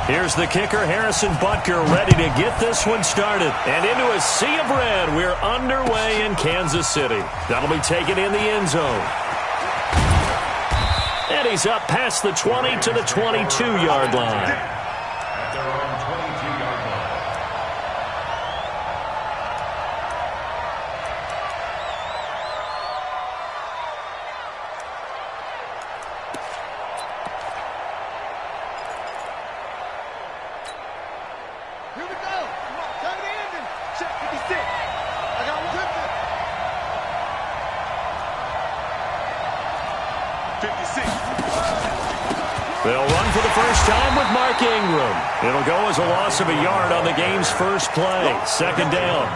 Here's the kicker, Harrison Butker, ready to get this one started. And into a sea of red, we're underway in Kansas City. That'll be taken in the end zone. And he's up past the 20 to the 22-yard line. They'll run for the first time with Mark Ingram. It'll go as a loss of a yard on the game's first play. Second down.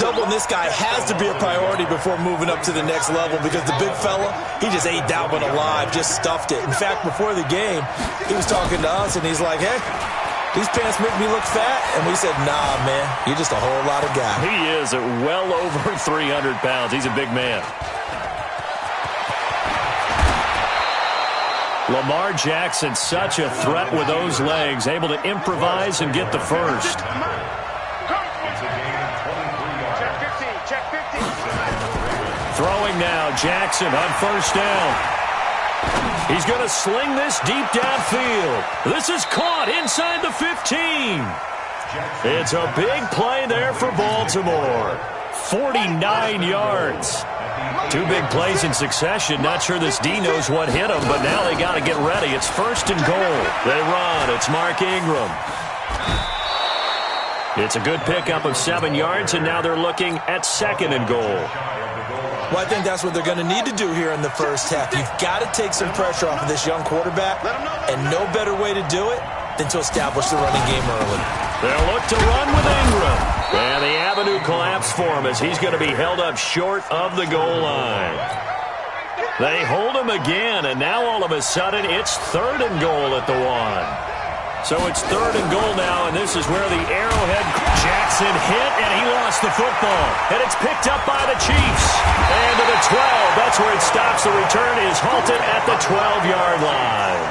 Doubling this guy has to be a priority before moving up to the next level because the big fella, he just ate that one alive, just stuffed it. In fact, before the game, he was talking to us, and he's like, hey, these pants make me look fat. And we said, nah, man, you're just a whole lot of guy. He is at well over 300 pounds. He's a big man. Lamar Jackson, such a threat with those legs, able to improvise and get the first. Throwing now, Jackson on first down. He's going to sling this deep downfield. This is caught inside the 15. It's a big play there for Baltimore. 49 yards. Two big plays in succession. Not sure this D knows what hit him, but now they got to get ready. It's first and goal. They run. It's Mark Ingram. It's a good pickup of 7 yards, and now they're looking at second and goal. Well, I think that's what they're going to need to do here in the first half. You've got to take some pressure off of this young quarterback, and no better way to do it than to establish the running game early. They'll look to run with Ingram. And the avenue collapsed for him as he's going to be held up short of the goal line. They hold him again, and now all of a sudden it's third and goal at the 1. So it's third and goal now, and this is where the Arrowhead Jackson hit, and he lost the football. And it's picked up by the Chiefs. And to the 12. That's where it stops. The return is halted at the 12-yard line.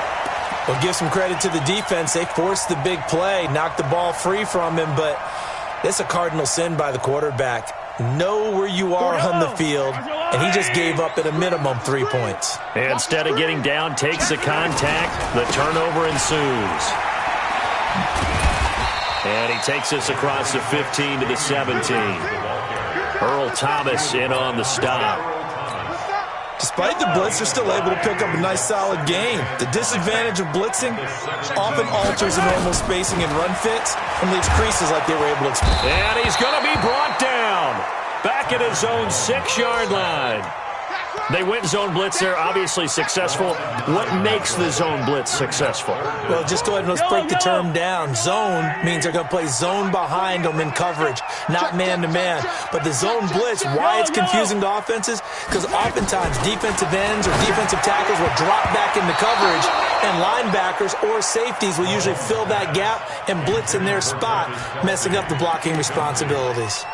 Well, give some credit to the defense. They forced the big play, knocked the ball free from him, but it's a cardinal sin by the quarterback. Know where you are on the field, and he just gave up at a minimum 3 points. And instead of getting down, takes the contact. The turnover ensues. And he takes us across the 15 to the 17. Earl Thomas in on the stop. Despite the blitz, they're still able to pick up a nice, solid game. The disadvantage of blitzing often alters the normal spacing and run fits and leaves creases like they were able to exploit. And he's going to be brought down back at his own 6-yard line. They went zone blitz there, obviously successful. What makes the zone blitz successful? Well, just go ahead and let's break the term down. Zone means they're going to play zone behind them in coverage, not man-to-man. But the zone blitz, why it's confusing to offenses? Because oftentimes defensive ends or defensive tackles will drop back into coverage, and linebackers or safeties will usually fill that gap and blitz in their spot, messing up the blocking responsibilities.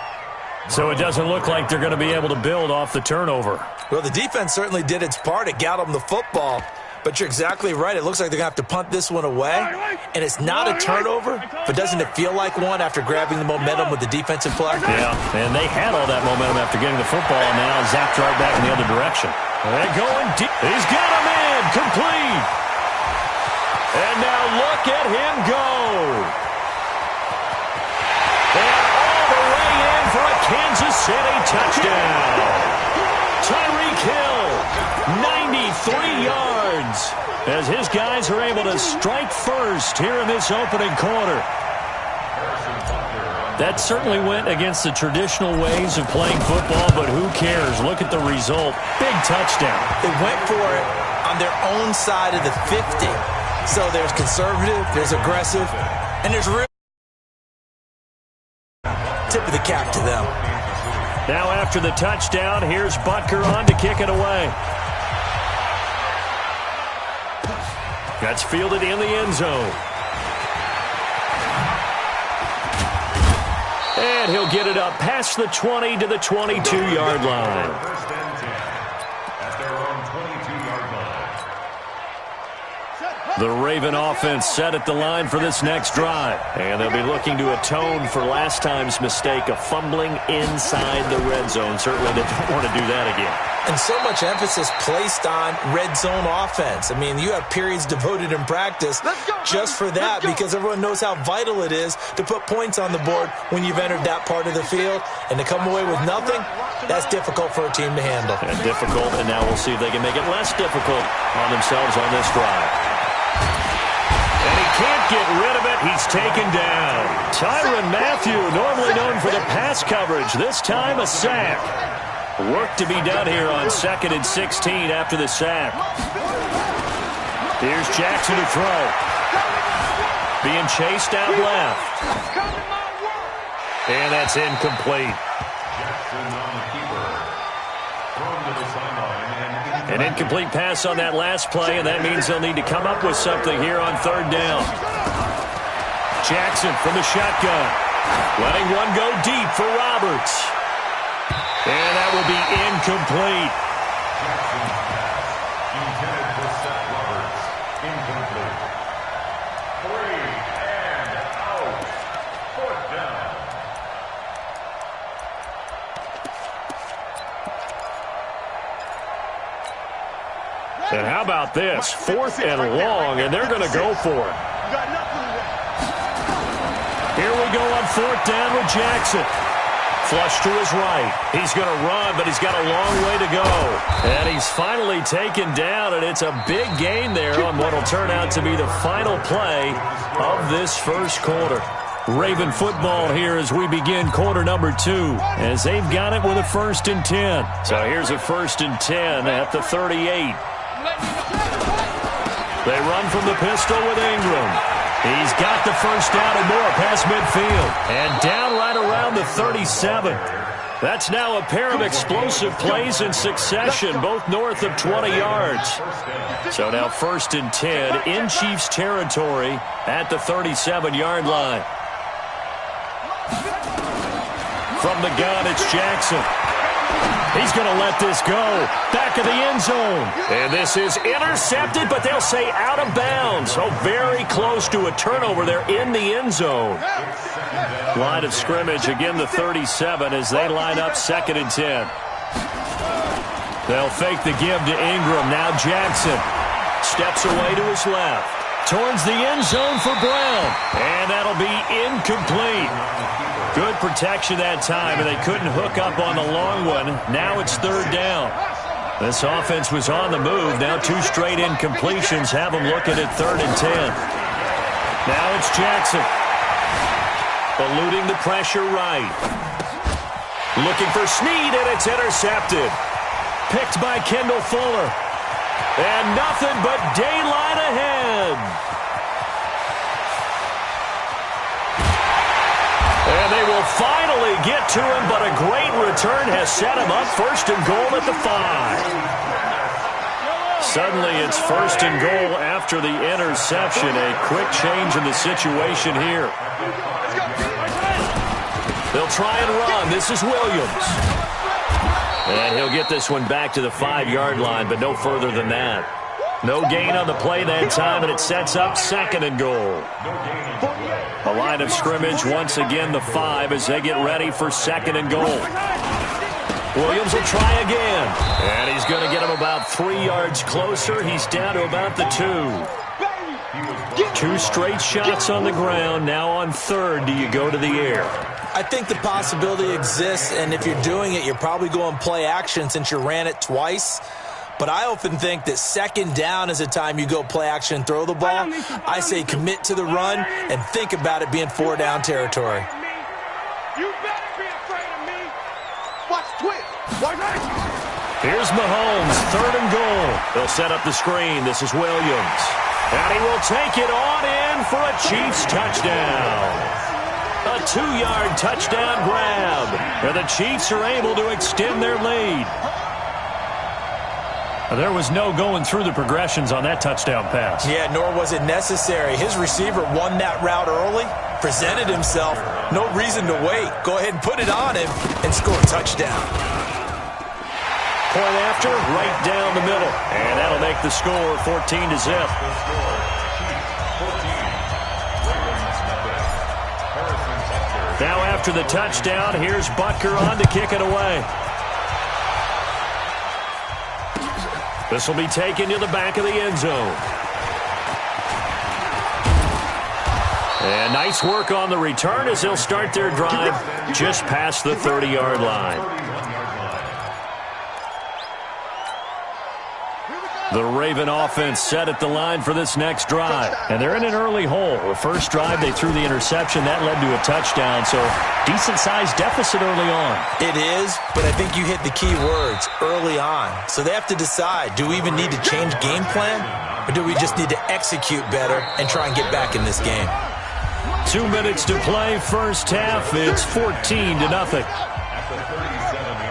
So it doesn't look like they're going to be able to build off the turnover. Well, the defense certainly did its part. It got them the football. But you're exactly right. It looks like they're going to have to punt this one away. And it's not a turnover, but doesn't it feel like one after grabbing the momentum with the defensive play? Yeah, and they had all that momentum after getting the football, and now zapped right back in the other direction. They're going deep. He's got him in. Complete. And now look at him go. And all the way in for a Kansas City touchdown. Tyreek Hill, 93 yards, as his guys are able to strike first here in this opening quarter. That certainly went against the traditional ways of playing football, but who cares? Look at the result. Big touchdown. They went for it on their own side of the 50. So there's conservative, there's aggressive, and there's real tip of the cap to them. Now after the touchdown, here's Butker on to kick it away. That's fielded in the end zone. And he'll get it up past the 20 to the 22-yard line. The Raven offense set at the line for this next drive. And they'll be looking to atone for last time's mistake of fumbling inside the red zone. Certainly they don't want to do that again. And so much emphasis placed on red zone offense. I mean, you have periods devoted in practice just for that because everyone knows how vital it is to put points on the board when you've entered that part of the field. And to come away with nothing, that's difficult for a team to handle. And difficult, and now we'll see if they can make it less difficult on themselves on this drive. And he can't get rid of it. He's taken down. Tyrann Mathieu, normally known for the pass coverage, this time a sack. Work to be done here on 2nd and 16 after the sack. Here's Jackson to throw. Being chased out left. And that's incomplete. An incomplete pass on that last play, and that means they'll need to come up with something here on 3rd down. Jackson from the shotgun. Letting one go deep for Roberts. And that will be incomplete. Intended for Seth Roberts. Incomplete. 3 and out. 4th down. And how about this? 4th and long, and they're going to go for it. Here we go on 4th down with Jackson. Flush to his right. He's going to run, but he's got a long way to go. And he's finally taken down, and it's a big gain there on what will turn out to be the final play of this first quarter. Raven football here as we begin quarter number 2, as they've got it with a 1st and 10. So here's a 1st and 10 at the 38. They run from the pistol with Ingram. He's got the first down and more past midfield. And down right around the 37. That's now a pair of explosive plays in succession, both north of 20 yards. So now 1st and 10 in Chiefs territory at the 37-yard line. From the gun, it's Jackson. He's going to let this go. Back of the end zone. And this is intercepted, but they'll say out of bounds. So very close to a turnover there in the end zone. Line of scrimmage, again the 37 as they line up 2nd and 10. They'll fake the give to Ingram. Now Jackson steps away to his left. Towards the end zone for Brown. And that'll be incomplete. Good protection that time, and they couldn't hook up on the long one. Now it's 3rd down. This offense was on the move. Now 2 straight incompletions have them looking at 3rd and 10. Now it's Jackson. Eluding the pressure right. Looking for Snead, and it's intercepted. Picked by Kendall Fuller. And nothing but daylight ahead. And they will finally get to him, but a great return has set him up 1st and goal at the 5. Suddenly it's 1st and goal after the interception. A quick change in the situation here. They'll try and run. This is Williams. And he'll get this one back to the 5-yard line, but no further than that. No gain on the play that time, and it sets up 2nd and goal. A line of scrimmage, once again the 5 as they get ready for 2nd and goal. Williams will try again. And he's going to get him about 3 yards closer. He's down to about the 2. 2 straight shots on the ground. Now on 3rd, do you go to the air? I think the possibility exists, and if you're doing it, you're probably going play action since you ran it twice. But I often think that 2nd down is the time you go play action and throw the ball. I say commit to the run and think about it being 4-down territory. You better be afraid of me. Watch twist. Here's Mahomes, 3rd and goal. They'll set up the screen. This is Williams. And he will take it on in for a Chiefs touchdown. A 2-yard touchdown grab. And the Chiefs are able to extend their lead. There was no going through the progressions on that touchdown pass. Yeah, nor was it necessary. His receiver won that route early, presented himself. No reason to wait. Go ahead and put it on him and score a touchdown. Point after, right down the middle. And that'll make the score 14-0. Now after the touchdown, here's Butker on to kick it away. This will be taken to the back of the end zone. And nice work on the return as they'll start their drive just past the 30-yard line. The Raven offense set at the line for this next drive. And they're in an early hole. The first drive, they threw the interception. That led to a touchdown. So decent-sized deficit early on. It is, but I think you hit the key words, early on. So they have to decide, do we even need to change game plan? Or do we just need to execute better and try and get back in this game? 2 minutes to play, first half. It's 14-0.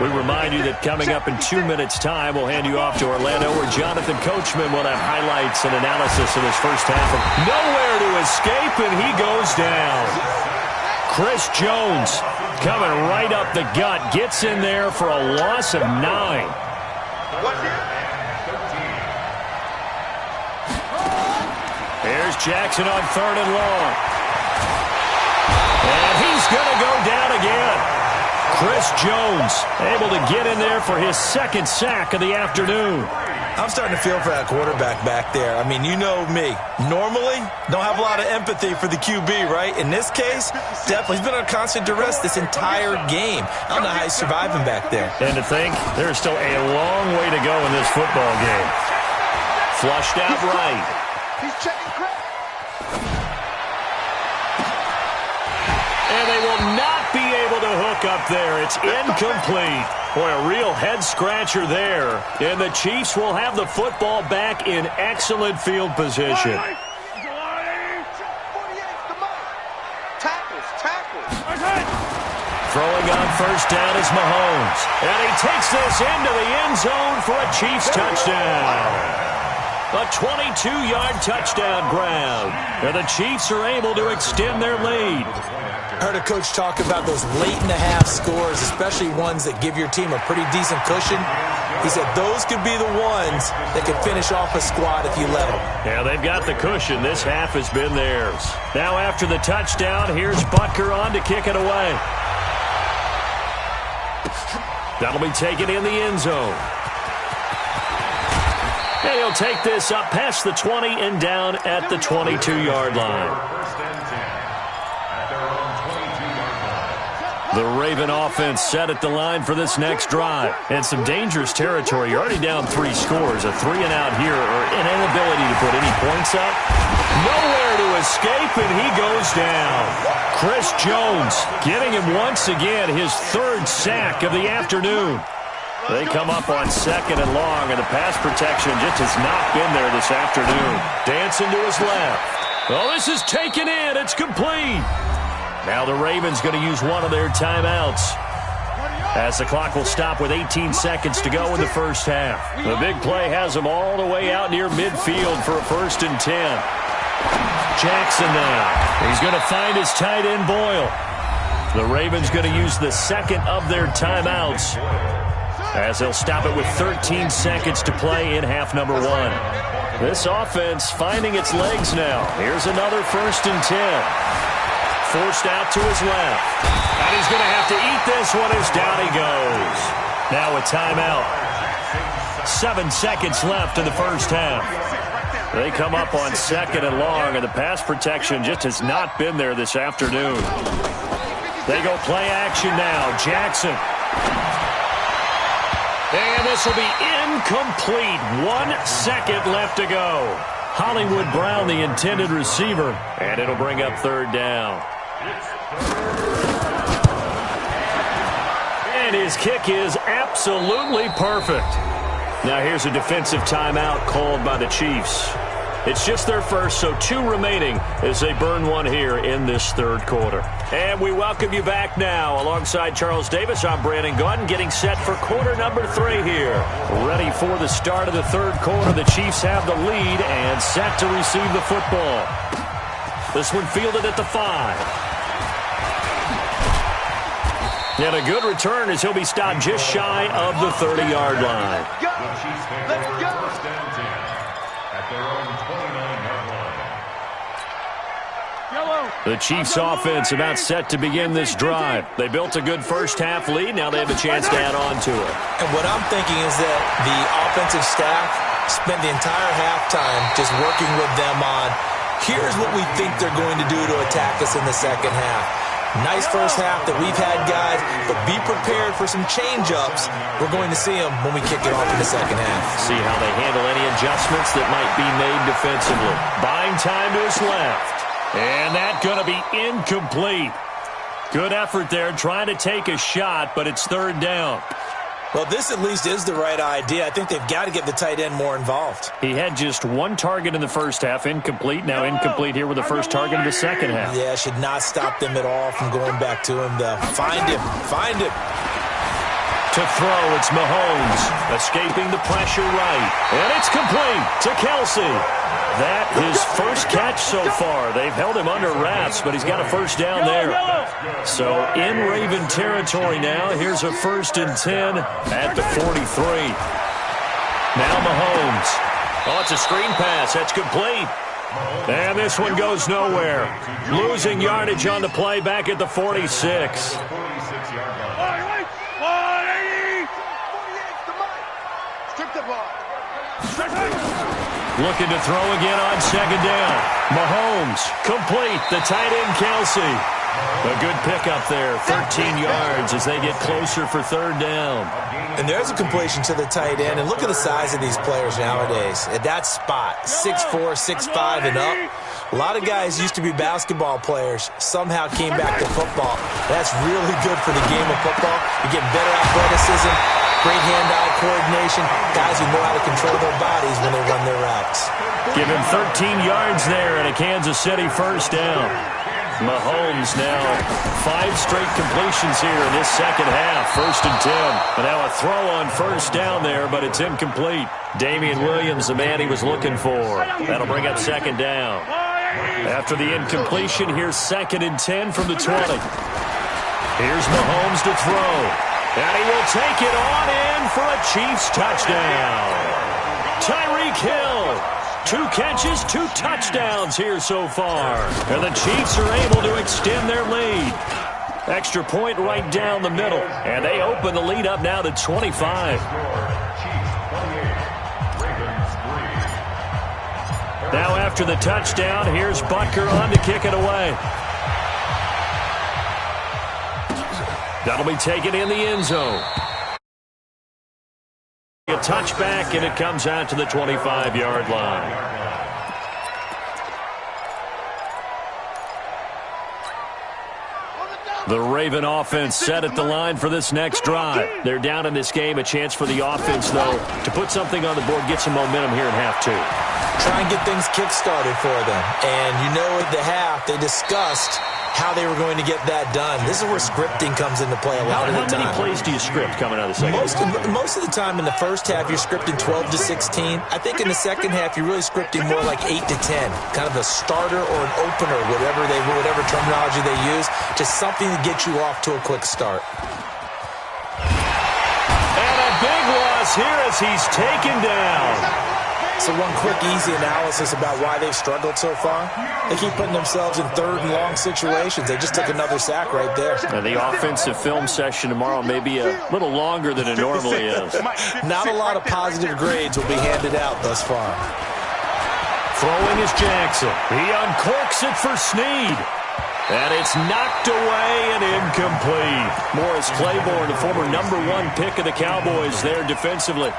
We remind you that coming up in 2 minutes' time, we'll hand you off to Orlando, where Jonathan Coachman will have highlights and analysis of his first half. Nowhere to escape, and he goes down. Chris Jones coming right up the gut, gets in there for a loss of 9. Here's Jackson on 3rd and long. And he's going to go down again. Chris Jones able to get in there for his second sack of the afternoon. I'm starting to feel for that quarterback back there. I mean, you know me. Normally, don't have a lot of empathy for the QB, right? In this case, definitely he's been on constant duress this entire game. I don't know how he's surviving back there. And to think, there's still a long way to go in this football game. Flushed out right. He's checking credit. And they will not be able to hook up there. It's incomplete. Boy, a real head-scratcher there. And the Chiefs will have the football back in excellent field position. Throwing on first down is Mahomes. And he takes this into the end zone for a Chiefs touchdown. A 22-yard touchdown grab. And the Chiefs are able to extend their lead. I heard a coach talk about those late-in-the-half scores, especially ones that give your team a pretty decent cushion. He said those could be the ones that could finish off a squad if you let them. Yeah, they've got the cushion. This half has been theirs. Now after the touchdown, here's Butker on to kick it away. That'll be taken in the end zone. And he'll take this up past the 20 and down at the 22-yard line. The Raven offense set at the line for this next drive. And some dangerous territory. You're already down 3 scores. A 3-and-out here, or an inability to put any points up. Nowhere to escape, and he goes down. Chris Jones getting him once again his 3rd sack of the afternoon. They come up on 2nd and long, and the pass protection just has not been there this afternoon. Dancing to his left. Oh, this is taken in. It's complete. Now the Ravens going to use one of their timeouts, as the clock will stop with 18 seconds to go in the first half. The big play has them all the way out near midfield for a 1st and 10. Jackson now. He's going to find his tight end Boyle. The Ravens going to use the 2nd of their timeouts, as they'll stop it with 13 seconds to play in half number 1. This offense finding its legs now. Here's another 1st and 10. Forced out to his left. And he's going to have to eat this one as down he goes. Now a timeout. 7 seconds left in the first half. They come up on 2nd and long, and the pass protection just has not been there this afternoon. They go play action now. Jackson. And this will be incomplete. 1 second left to go. Hollywood Brown, the intended receiver, and it'll bring up 3rd down. And his kick is absolutely perfect. Now here's a defensive timeout called by the Chiefs. It's just their first, so 2 remaining as they burn one here in this 3rd quarter. And we welcome you back now. Alongside Charles Davis, I'm Brandon Gordon, getting set for quarter number 3 here. Ready for the start of the 3rd quarter. The Chiefs have the lead and set to receive the football. This one fielded at the 5. And a good return as he'll be stopped just shy of the 30-yard line. The Chiefs offense about set to begin this drive. They built a good first-half lead. Now they have a chance to add on to it. And what I'm thinking is that the offensive staff spent the entire halftime just working with them on, here's what we think they're going to do to attack us in the second half. Nice first half that we've had, guys, but be prepared for some change-ups. We're going to see them when we kick it off in the second half. See how they handle any adjustments that might be made defensively. Buying time to his left. And that's going to be incomplete. Good effort there trying to take a shot, but it's third down. Well, this at least is the right idea. I think they've got to get the tight end more involved. He had just one target in the first half, incomplete. Now incomplete here with the first target in the second half. Yeah, should not stop them at all from going back to him, though. Find him. Find him. To throw, it's Mahomes. Escaping the pressure right. And it's complete to Kelsey. That his first catch so far. They've held him under wraps, but he's got a first down there. So in Raven territory now. Here's a 1st and 10 at the 43. Now Mahomes. Oh, it's a screen pass. That's complete. And this one goes nowhere. Losing yardage on the play back at the 46. Looking to throw again on second down. Mahomes, complete. The tight end, Kelsey. A good pickup there, 13 yards as they get closer for third down. And there's a completion to the tight end. And look at the size of these players nowadays. At that spot, 6'4", 6'5", and up. A lot of guys used to be basketball players, somehow came back to football. That's really good for the game of football. You're getting better athleticism, great hand-eye coordination, guys who know how to control their bodies when they run their routes. Give him 13 yards there and a Kansas City first down. Mahomes now 5 straight completions here in this second half. 1st and 10. And now a throw on first down there, but it's incomplete. Damian Williams, the man he was looking for. That'll bring up second down. After the incompletion, here's 2nd and 10 from the 20. Here's Mahomes to throw. And he will take it on in for a Chiefs touchdown. Tyreek Hill. 2 catches, 2 touchdowns here so far. And the Chiefs are able to extend their lead. Extra point right down the middle. And they open the lead up now to 25. Now after the touchdown, here's Butker on to kick it away. That'll be taken in the end zone. A touchback, and it comes out to the 25-yard line. The Raven offense set at the line for this next drive. They're down in this game. A chance for the offense, though, to put something on the board, get some momentum here in half 2. Try and get things kick-started for them. And you know at the half, they discussed how they were going to get that done. This is where scripting comes into play a lot of the time. How many plays do you script coming out of the second half? Most of the time in the first half, you're scripting 12 to 16. I think in the second half, you're really scripting more like 8 to 10. Kind of a starter or an opener, whatever terminology they use. Just something to get you off to a quick start. And a big loss here as he's taken down. So one quick, easy analysis about why they've struggled so far. They keep putting themselves in 3rd and long situations. They just took another sack right there. And the offensive film session tomorrow may be a little longer than it normally is. Not a lot of positive grades will be handed out thus far. Throwing is Jackson. He uncorks it for Snead. And it's knocked away and incomplete. Morris Claiborne, the former #1 pick of the Cowboys there defensively.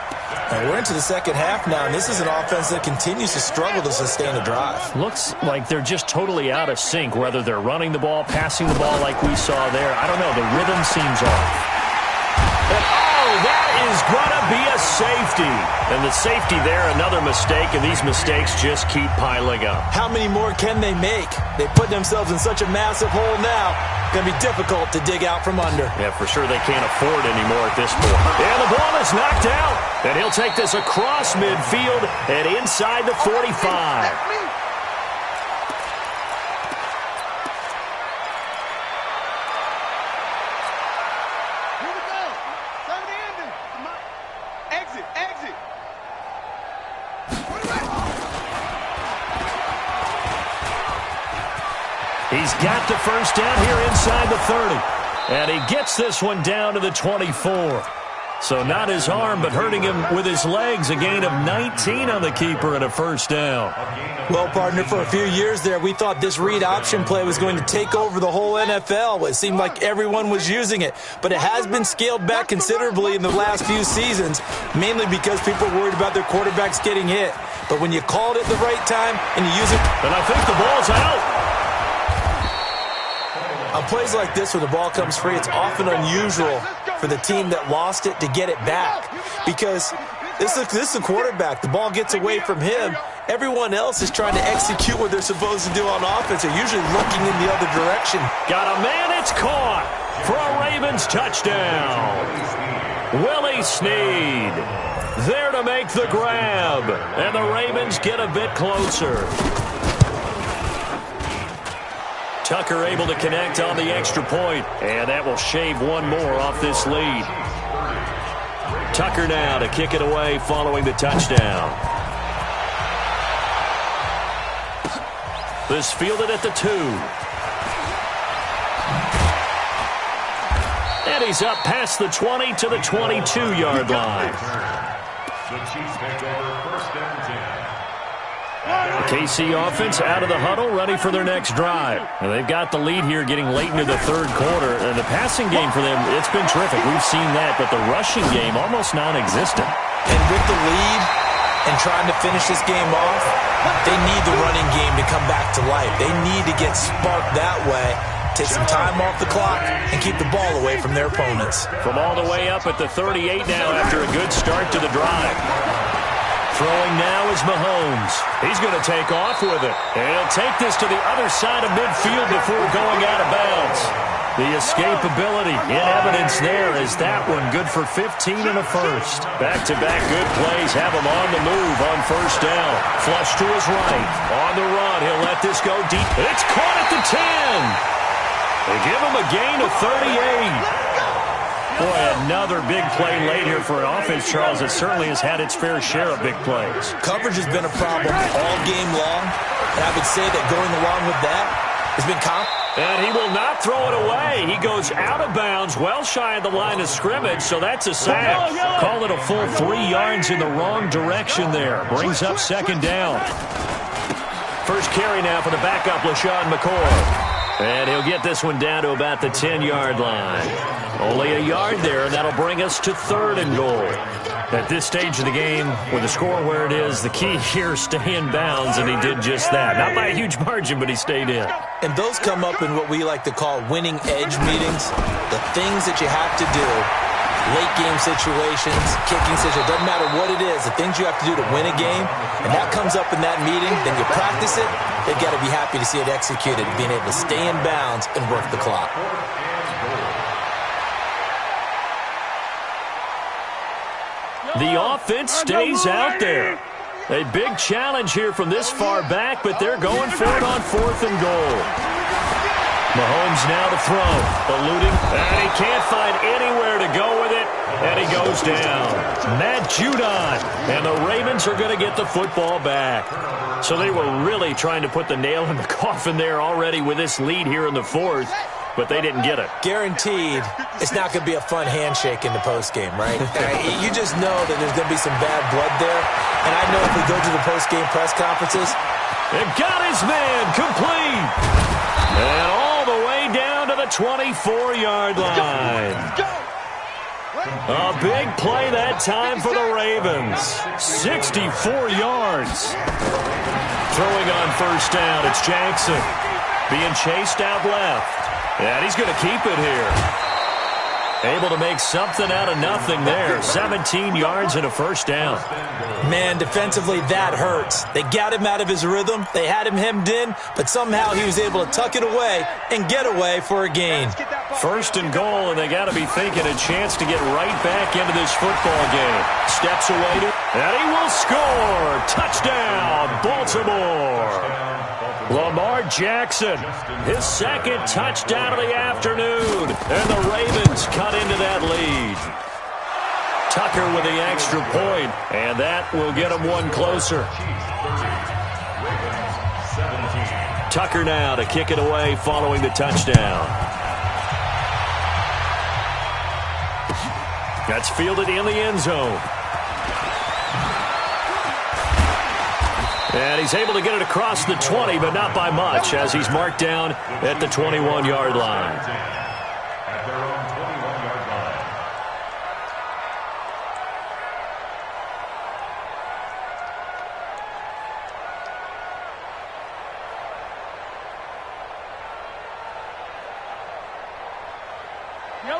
And we're into the second half now, and this is an offense that continues to struggle to sustain a drive. Looks like they're just totally out of sync, whether they're running the ball, passing the ball like we saw there. I don't know. The rhythm seems off. And, that is going to be a safety. And the safety there, another mistake, and these mistakes just keep piling up. How many more can they make? They put themselves in such a massive hole now. Going to be difficult to dig out from under. Yeah, for sure they can't afford anymore at this point. And the ball is knocked out. And he'll take this across midfield and inside the 45. He's got the first down here inside the 30. And he gets this one down to the 24. So not his arm, but hurting him with his legs. A gain of 19 on the keeper and a first down. Well, partner, for a few years there, we thought this read option play was going to take over the whole NFL. It seemed like everyone was using it. But it has been scaled back considerably in the last few seasons, mainly because people are worried about their quarterbacks getting hit. But when you call it at the right time and you use it... And I think the ball's out. On plays like this, when the ball comes free, it's often unusual for the team that lost it to get it back. Because this is the quarterback. The ball gets away from him. Everyone else is trying to execute what they're supposed to do on offense. They're usually looking in the other direction. Got a man, it's caught for a Ravens touchdown. Willie Snead there to make the grab. And the Ravens get a bit closer. Tucker able to connect on the extra point, and that will shave one more off this lead. Tucker now to kick it away following the touchdown. This fielded at the 2. And he's up past the 20 to the 22-yard line. The Chiefs take over first and 10. The KC offense out of the huddle, ready for their next drive. And they've got the lead here getting late into the third quarter. And the passing game for them, it's been terrific. We've seen that, but the rushing game almost non-existent. And with the lead and trying to finish this game off, they need the running game to come back to life. They need to get sparked that way, take some time off the clock, and keep the ball away from their opponents. From all the way up at the 38 now after a good start to the drive. Throwing now is Mahomes. He's going to take off with it. And he'll take this to the other side of midfield before going out of bounds. The escapability in evidence there is that one good for 15 and a first. Back-to-back good plays have him on the move on first down. Flush to his right. On the run, he'll let this go deep. It's caught at the 10. They give him a gain of 38. Boy, another big play late here for an offense, Charles, that certainly has had its fair share of big plays. Coverage has been a problem all game long, and I would say that going along with that has been And he will not throw it away. He goes out of bounds, well shy of the line of scrimmage, so that's a sack. Call it a full 3 yards in the wrong direction there. Brings up second down. First carry now for the backup, LaShawn McCoy. And he'll get this one down to about the 10-yard line. Only a yard there, and that'll bring us to third and goal. At this stage of the game, with the score where it is, the key here is stay in bounds, and he did just that. Not by a huge margin, but he stayed in. And those come up in what we like to call winning edge meetings. The things that you have to do, late game situations, kicking situations, doesn't matter what it is, the things you have to do to win a game, and that comes up in that meeting, then you practice it, they've got to be happy to see it executed, being able to stay in bounds and work the clock. The offense stays out there. A big challenge here from this far back, but they're going for it on fourth and goal. Mahomes now to throw, eluding, and he can't find anywhere to go with it, and he goes down. Matt Judon, and the Ravens are going to get the football back. So they were really trying to put the nail in the coffin there already with this lead here in the fourth, but they didn't get it. Guaranteed, it's not going to be a fun handshake in the postgame, right? You just know that there's going to be some bad blood there, and I know if we go to the postgame press conferences. It got his man complete, and all the way down to the 24-yard line. A big play that time for the Ravens. 64 yards. Throwing on first down, it's Jackson. Being chased out left. And he's going to keep it here. Able to make something out of nothing there. 17 yards and a first down. Man, defensively, that hurts. They got him out of his rhythm. They had him hemmed in, but somehow he was able to tuck it away and get away for a gain. First and goal, and they got to be thinking a chance to get right back into this football game. Steps away, and he will score. Touchdown, Baltimore. Lamar Jackson, his second touchdown of the afternoon, and the Ravens cut into that lead. Tucker with the extra point, and that will get him one closer. Tucker now to kick it away following the touchdown. That's fielded in the end zone. And he's able to get it across the 20, but not by much, as he's marked down at the 21-yard line. At their own 21-yard line.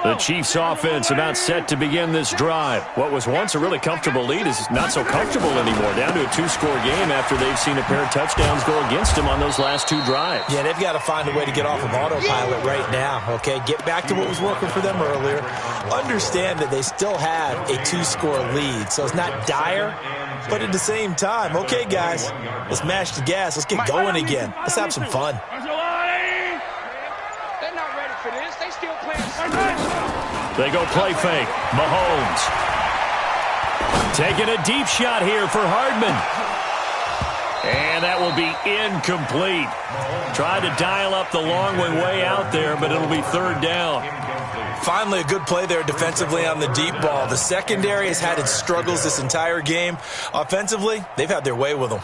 The Chiefs offense about set to begin this drive. What was once a really comfortable lead is not so comfortable anymore. Down to a two-score game after they've seen a pair of touchdowns go against them on those last two drives. Yeah, they've got to find a way to get off of autopilot right now, okay? Get back to what was working for them earlier. Understand that they still have a two-score lead, so it's not dire, but at the same time, okay, guys, let's mash the gas. Let's get going again. Let's have some fun. They're not ready for this. They still playing. They go play fake. Mahomes. Taking a deep shot here for Hardman. And that will be incomplete. Tried to dial up the long way out there, but it'll be third down. Finally, a good play there defensively on the deep ball. The secondary has had its struggles this entire game. Offensively, they've had their way with them.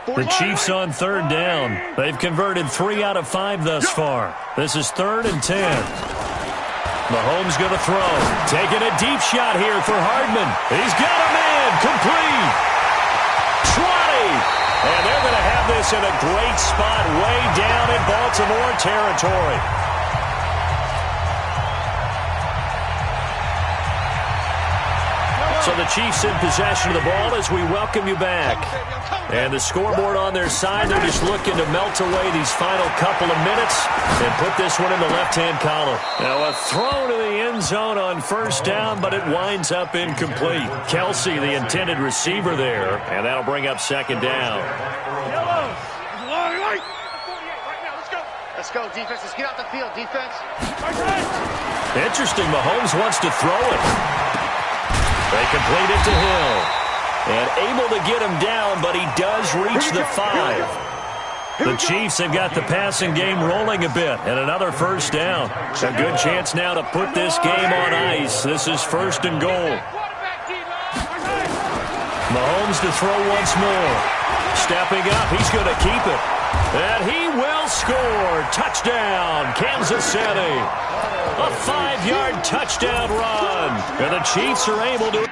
The Chiefs on third down. They've converted 3 out of 5 thus far. This is 3rd and 10. Mahomes going to throw. Taking a deep shot here for Hardman. He's got a man. Complete. 20. And they're going to have this in a great spot way down in Baltimore territory. So the Chiefs in possession of the ball as we welcome you back. And the scoreboard on their side, they're just looking to melt away these final couple of minutes and put this one in the left-hand column. Now a throw to the end zone on first down, but it winds up incomplete. Kelsey, the intended receiver there, and that'll bring up second down. Let's go, defense. Let's get out the field, defense. Interesting, Mahomes wants to throw it. They complete it to Hill. And able to get him down, but he does reach the 5. The Chiefs have got the passing game rolling a bit, and another first down. A good chance now to put this game on ice. This is 1st and goal. Mahomes to throw once more. Stepping up, he's going to keep it. And he will score. Touchdown, Kansas City. A 5-yard touchdown run. And the Chiefs are able to...